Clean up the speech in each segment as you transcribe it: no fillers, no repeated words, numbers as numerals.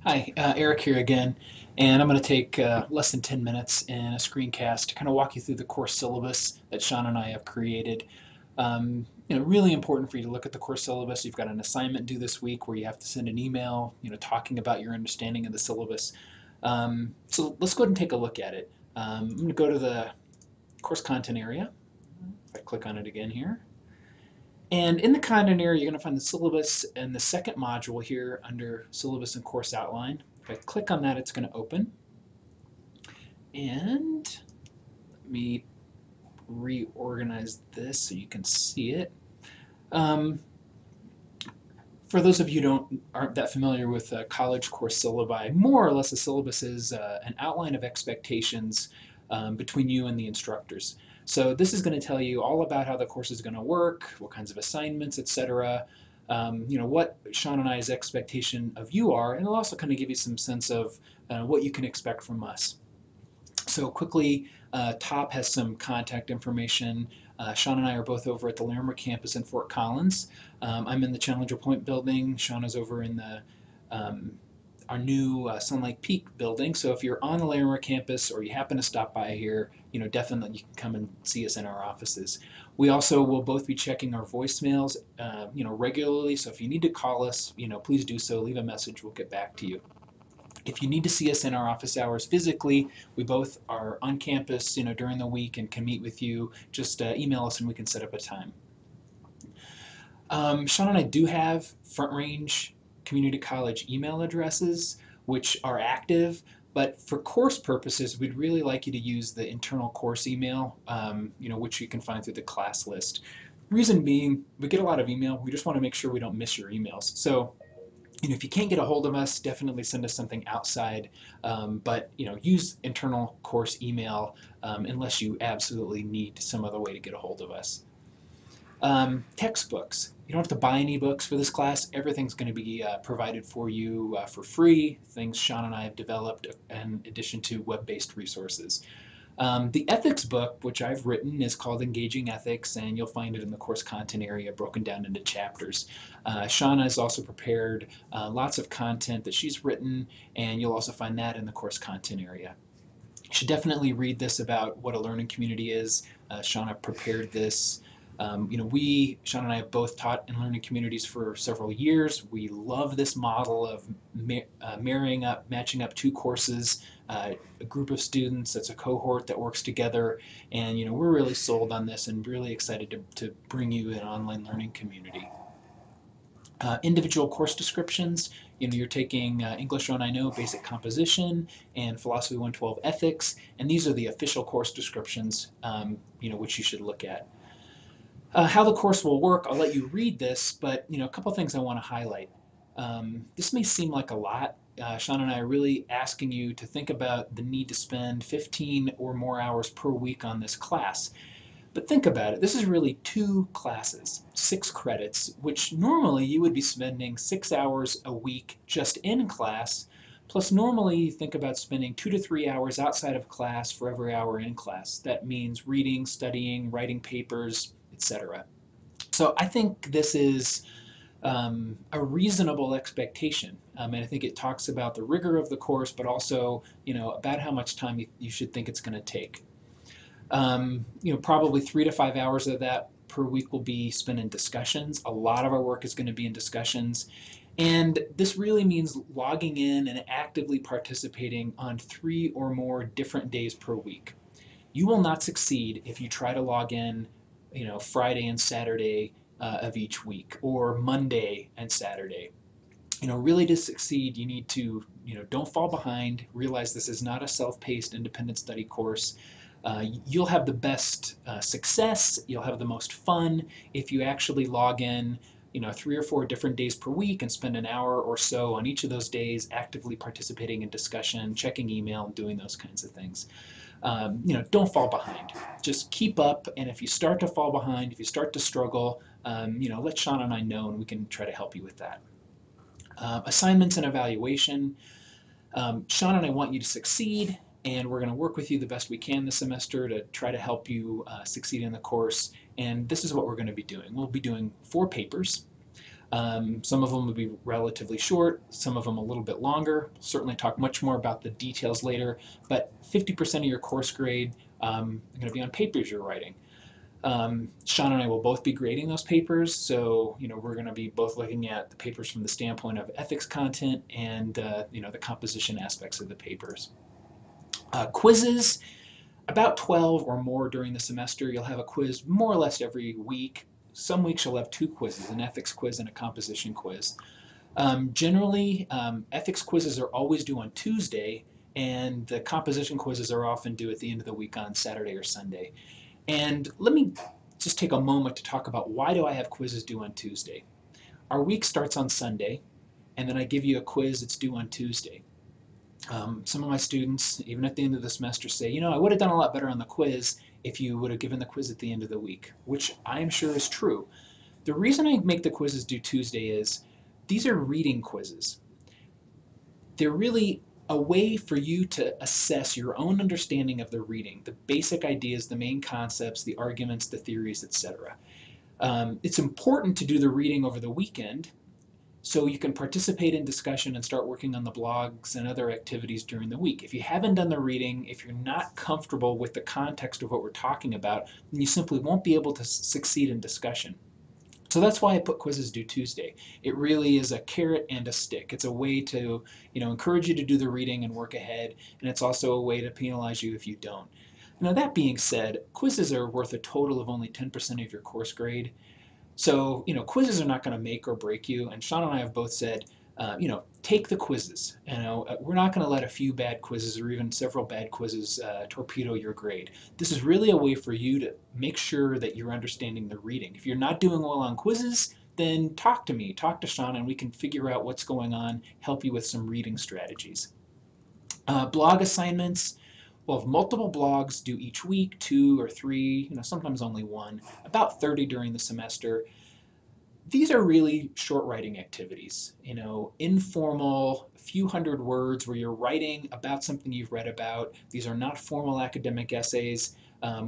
Hi, Eric here again, and I'm going to take less than 10 minutes in a screencast to kind of walk you through the course syllabus that Sean and I have created. Really important for you to look at the course syllabus. You've got an assignment due this week where you have to send an email, talking about your understanding of the syllabus. So let's go ahead and take a look at it. I'm going to go to the course content area. If I click on it again here. And in the content area, you're going to find the syllabus and the second module here under syllabus and course outline. If I click on that, it's going to open. And let me reorganize this so you can see it. For those of you who aren't that familiar with college course syllabi, more or less a syllabus is an outline of expectations between you and the instructors. So this is going to tell you all about how the course is going to work, what kinds of assignments, etc. What Sean and I's expectation of you are, and it'll also kind of give you some sense of what you can expect from us. So quickly, top has some contact information. Sean and I are both over at the Larimer campus in Fort Collins. I'm in the Challenger Point building. Sean is over in the our new Sun Lake Peak building. So if you're on the Larimer campus or you happen to stop by here, definitely you can come and see us in our offices. We also will both be checking our voicemails, regularly. So if you need to call us, please do so. Leave a message. We'll get back to you. If you need to see us in our office hours physically, we both are on campus, during the week and can meet with you. Just email us and we can set up a time. Sean and I do have Front Range Community College email addresses, which are active, but for course purposes, we'd really like you to use the internal course email, which you can find through the class list. Reason being, we get a lot of email. We just want to make sure we don't miss your emails. So if you can't get a hold of us, definitely send us something outside, but use internal course email unless you absolutely need some other way to get a hold of us. Textbooks. You don't have to buy any books for this class. Everything's going to be provided for you for free, things Sean and I have developed in addition to web-based resources. The ethics book, which I've written, is called Engaging Ethics, and you'll find it in the course content area broken down into chapters. Shauna has also prepared lots of content that she's written, and you'll also find that in the course content area. You should definitely read this about what a learning community is. Shauna prepared this. Sean and I have both taught in learning communities for several years. We love this model of matching up two courses, a group of students that's a cohort that works together, and we're really sold on this and really excited to bring you an online learning community. Individual course descriptions, you're taking English 190 Basic Composition and Philosophy 112 Ethics, and these are the official course descriptions, which you should look at. How the course will work, I'll let you read this, but a couple things I want to highlight. This may seem like a lot. Sean and I are really asking you to think about the need to spend 15 or more hours per week on this class. But think about it, this is really 2 classes, 6 credits, which normally you would be spending 6 hours a week just in class, plus normally you think about spending 2 to 3 hours outside of class for every hour in class. That means reading, studying, writing papers, etc. So I think this is a reasonable expectation, and I think it talks about the rigor of the course, but also about how much time you should think it's going to take. Probably 3 to 5 hours of that per week will be spent in discussions. A lot of our work is going to be in discussions, and this really means logging in and actively participating on 3 or more different days per week. You will not succeed if you try to log in Friday and Saturday of each week, or Monday and Saturday. Really to succeed, you need to, don't fall behind, realize this is not a self-paced independent study course. You'll have the best success, you'll have the most fun if you actually log in 3 or 4 different days per week and spend an hour or so on each of those days actively participating in discussion, checking email, and doing those kinds of things. Don't fall behind. Just keep up, and if you start to fall behind, if you start to struggle, let Sean and I know, and we can try to help you with that. Assignments and evaluation. Sean and I want you to succeed, and we're going to work with you the best we can this semester to try to help you succeed in the course, and this is what we're going to be doing. We'll be doing 4 papers. Some of them will be relatively short, some of them a little bit longer. We'll certainly talk much more about the details later, but 50% of your course grade are going to be on papers you're writing. Sean and I will both be grading those papers, so we're going to be both looking at the papers from the standpoint of ethics content and the composition aspects of the papers. Quizzes, about 12 or more during the semester. You'll have a quiz more or less every week. Some weeks you'll have 2 quizzes, an ethics quiz and a composition quiz. Generally, ethics quizzes are always due on Tuesday, and the composition quizzes are often due at the end of the week on Saturday or Sunday. And let me just take a moment to talk about why do I have quizzes due on Tuesday. Our week starts on Sunday, and then I give you a quiz that's due on Tuesday. Some of my students, even at the end of the semester, say, I would have done a lot better on the quiz if you would have given the quiz at the end of the week, which I am sure is true. The reason I make the quizzes due Tuesday is these are reading quizzes. They're really a way for you to assess your own understanding of the reading, the basic ideas, the main concepts, the arguments, the theories, etc. It's important to do the reading over the weekend so you can participate in discussion and start working on the blogs and other activities during the week. If you haven't done the reading, if you're not comfortable with the context of what we're talking about, then you simply won't be able to succeed in discussion. So that's why I put quizzes due Tuesday. It really is a carrot and a stick. It's a way to encourage you to do the reading and work ahead, and it's also a way to penalize you if you don't. Now that being said, quizzes are worth a total of only 10% of your course grade. So, quizzes are not going to make or break you, and Sean and I have both said, take the quizzes. We're not going to let a few bad quizzes or even several bad quizzes torpedo your grade. This is really a way for you to make sure that you're understanding the reading. If you're not doing well on quizzes, then talk to me, talk to Sean, and we can figure out what's going on, help you with some reading strategies. Blog assignments. We'll have multiple blogs due each week, 2 or 3, sometimes only 1, about 30 during the semester. These are really short writing activities, informal, few hundred words where you're writing about something you've read about. These are not formal academic essays.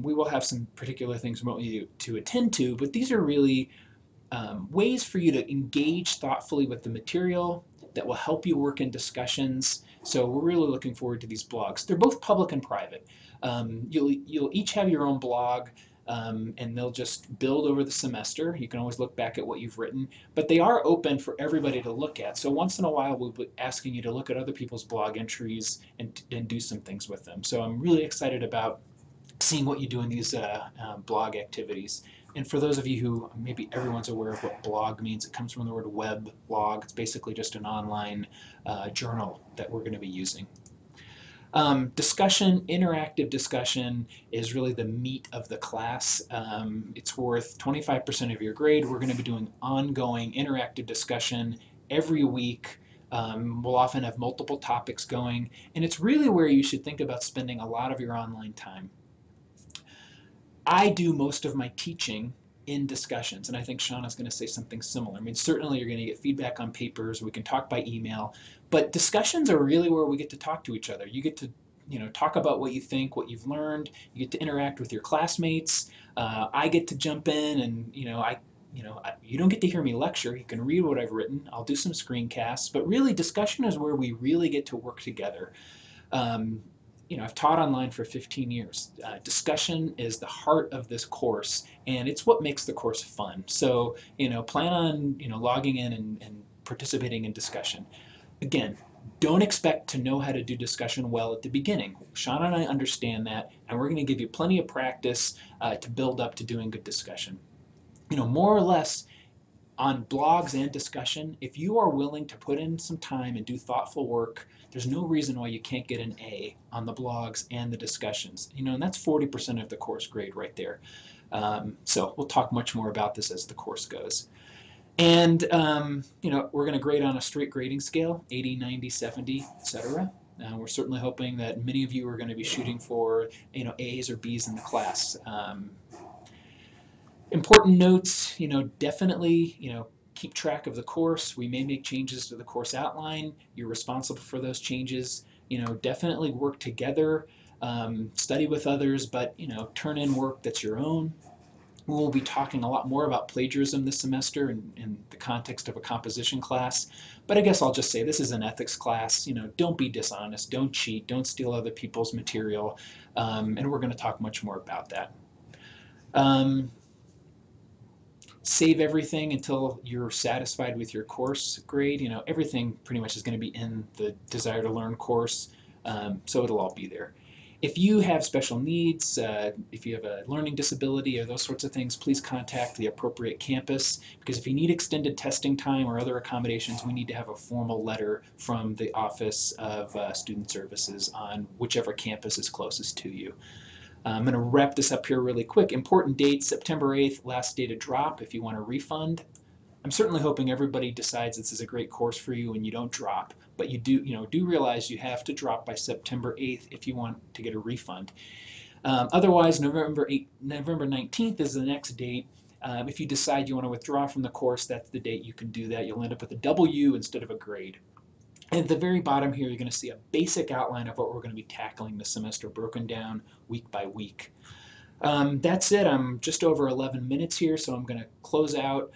We will have some particular things we want you to attend to, but these are really ways for you to engage thoughtfully with the material that will help you work in discussions. So we're really looking forward to these blogs. They're both public and private. You'll each have your own blog, and they'll just build over the semester. You can always look back at what you've written, but they are open for everybody to look at. So once in a while, we'll be asking you to look at other people's blog entries and do some things with them. So I'm really excited about seeing what you do in these blog activities. And for those of you who maybe everyone's aware of what blog means, it comes from the word web blog. It's basically just an online journal that we're going to be using. Discussion, interactive discussion is really the meat of the class. It's worth 25% of your grade. We're going to be doing ongoing interactive discussion every week. We'll often have multiple topics going, and it's really where you should think about spending a lot of your online time. I do most of my teaching in discussions, and I think Sean is going to say something similar. I mean, certainly you're going to get feedback on papers, we can talk by email, but discussions are really where we get to talk to each other. You get to talk about what you think, what you've learned, you get to interact with your classmates. I get to jump in and you don't get to hear me lecture. You can read what I've written. I'll do some screencasts, but really discussion is where we really get to work together. I've taught online for 15 years. Discussion is the heart of this course, and it's what makes the course fun. So, plan on, logging in and participating in discussion. Again, don't expect to know how to do discussion well at the beginning. Sean and I understand that, and we're going to give you plenty of practice to build up to doing good discussion. More or less, on blogs and discussion, if you are willing to put in some time and do thoughtful work, there's no reason why you can't get an A on the blogs and the discussions. And that's 40% of the course grade right there. So we'll talk much more about this as the course goes. And, we're going to grade on a straight grading scale, 80, 90, 70, etc. We're certainly hoping that many of you are going to be shooting for, A's or B's in the class. Important notes, definitely, keep track of the course. We may make changes to the course outline. You're responsible for those changes. Definitely work together, study with others, but, turn in work that's your own. We'll be talking a lot more about plagiarism this semester in the context of a composition class, but I guess I'll just say this is an ethics class. Don't be dishonest, don't cheat, don't steal other people's material, and we're going to talk much more about that. Um, Save everything until you're satisfied with your course grade. Everything pretty much is going to be in the Desire to Learn course, so it'll all be there. If you have special needs, if you have a learning disability or those sorts of things, please contact the appropriate campus, because if you need extended testing time or other accommodations, we need to have a formal letter from the Office of Student Services on whichever campus is closest to you. I'm going to wrap this up here really quick. Important date, September 8th, last day to drop if you want a refund. I'm certainly hoping everybody decides this is a great course for you and you don't drop, but you do realize you have to drop by September 8th if you want to get a refund. Otherwise, November 19th is the next date. If you decide you want to withdraw from the course, that's the date you can do that. You'll end up with a W instead of a grade. At the very bottom here, you're going to see a basic outline of what we're going to be tackling this semester, broken down week by week. That's it. I'm just over 11 minutes here, so I'm going to close out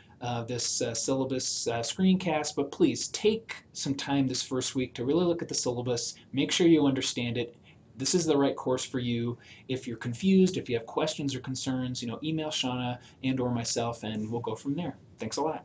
this syllabus screencast, but please take some time this first week to really look at the syllabus, make sure you understand it. This is the right course for you. If you're confused, if you have questions or concerns, email Shauna and or myself, and we'll go from there. Thanks a lot.